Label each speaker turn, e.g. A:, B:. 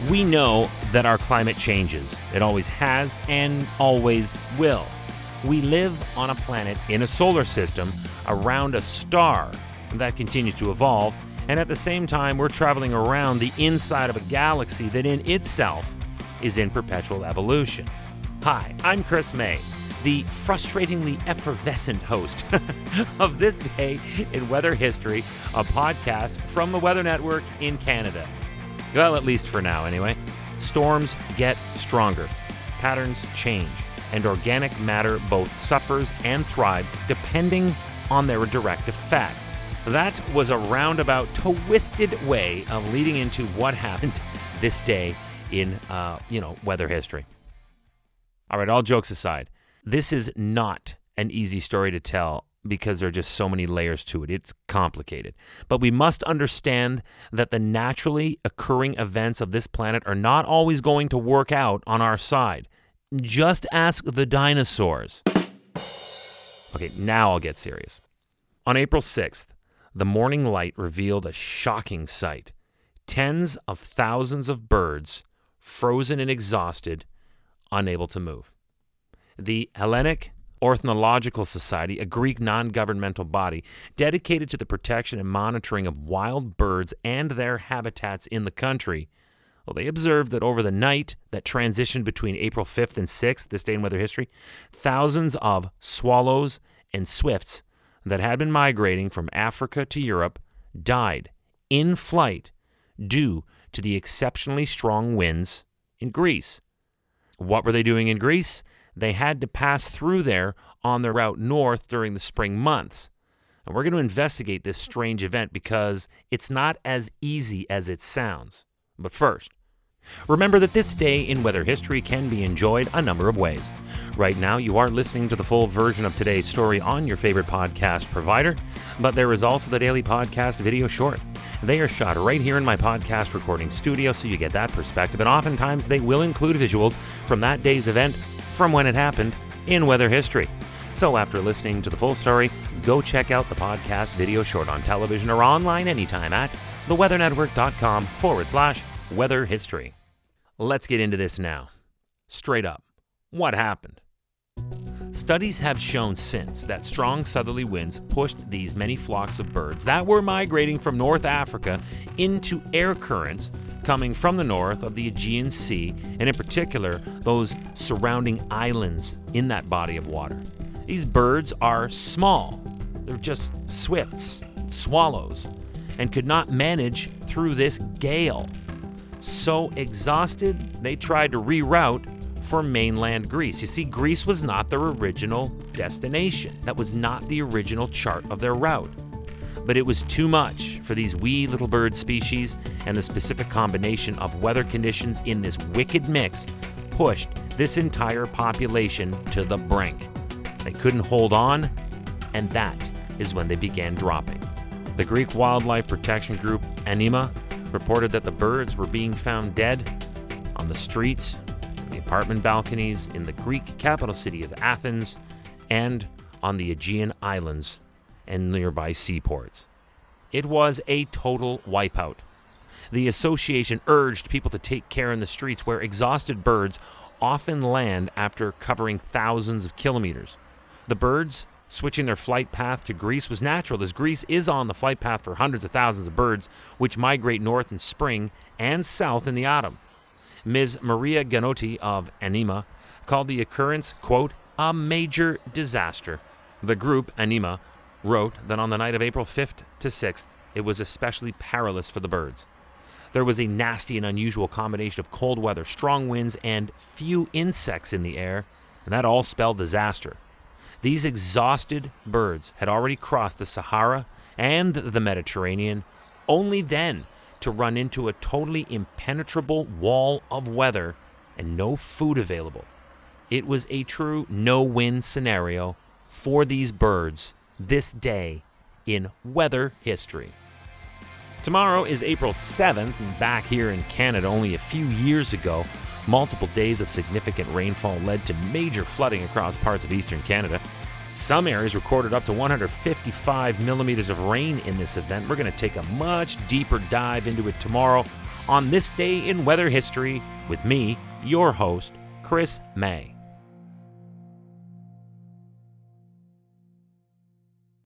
A: We know that our climate changes. It always has and always will. We live on a planet in a solar system around a star that continues to evolve, and at the same time, we're traveling around the inside of a galaxy that in itself is in perpetual evolution. Hi, I'm Chris May, the frustratingly effervescent host of This Day in Weather History, a podcast from the Weather Network in Canada. Well, at least for now, anyway. Storms get stronger, patterns change, and organic matter both suffers and thrives depending on their direct effect. That was a roundabout, twisted way of leading into what happened this day in, weather history. All right, all jokes aside, this is not an easy story to tell because there are just so many layers to it. It's complicated. But we must understand that the naturally occurring events of this planet are not always going to work out on our side. Just ask the dinosaurs. Okay, now I'll get serious. On April 6th, the morning light revealed a shocking sight. Tens of thousands of birds, frozen and exhausted, unable to move. The Hellenic Ornithological Society, a Greek non-governmental body dedicated to the protection and monitoring of wild birds and their habitats in the country, well, they observed that over the night that transitioned between April 5th and 6th, this day in weather history, thousands of swallows and swifts that had been migrating from Africa to Europe died in flight due to the exceptionally strong winds in Greece. What were they doing in Greece? They had to pass through there on their route north during the spring months. And we're going to investigate this strange event because it's not as easy as it sounds. But first, remember that this day in weather history can be enjoyed a number of ways. Right now, you are listening to the full version of today's story on your favorite podcast provider, but there is also the daily podcast video short. They are shot right here in my podcast recording studio, so you get that perspective, and oftentimes they will include visuals from that day's event from when it happened in weather history. So after listening to the full story, go check out the podcast video short on television or online anytime at theweathernetwork.com/weather history. Let's get into this now. Straight up, what happened? Studies have shown since that strong southerly winds pushed these many flocks of birds that were migrating from North Africa into air currents coming from the north of the Aegean Sea, and in particular, those surrounding islands in that body of water. These birds are small. They're just swifts, swallows, and could not manage through this gale. So exhausted, they tried to reroute for mainland Greece. You see, Greece was not their original destination. That was not the original chart of their route. But it was too much for these wee little bird species, and the specific combination of weather conditions in this wicked mix pushed this entire population to the brink. They couldn't hold on, and that is when they began dropping. The Greek wildlife protection group Anima reported that the birds were being found dead on the streets, the apartment balconies in the Greek capital city of Athens, and on the Aegean Islands and nearby seaports. It was a total wipeout. The association urged people to take care in the streets where exhausted birds often land after covering thousands of kilometers. The birds switching their flight path to Greece was natural, as Greece is on the flight path for hundreds of thousands of birds which migrate north in spring and south in the autumn. Ms. Maria Ganotti of Anima called the occurrence, quote, a major disaster. The group, Anima, wrote that on the night of April 5th to 6th, it was especially perilous for the birds. There was a nasty and unusual combination of cold weather, strong winds, and few insects in the air, and that all spelled disaster. These exhausted birds had already crossed the Sahara and the Mediterranean, only then to run into a totally impenetrable wall of weather and no food available. It was a true no-win scenario for these birds this day in weather history. Tomorrow is April 7th, and back here in Canada only a few years ago, multiple days of significant rainfall led to major flooding across parts of eastern Canada. Some areas recorded up to 155 millimeters of rain in this event. We're going to take a much deeper dive into it tomorrow on This Day in Weather History with me, your host, Chris May.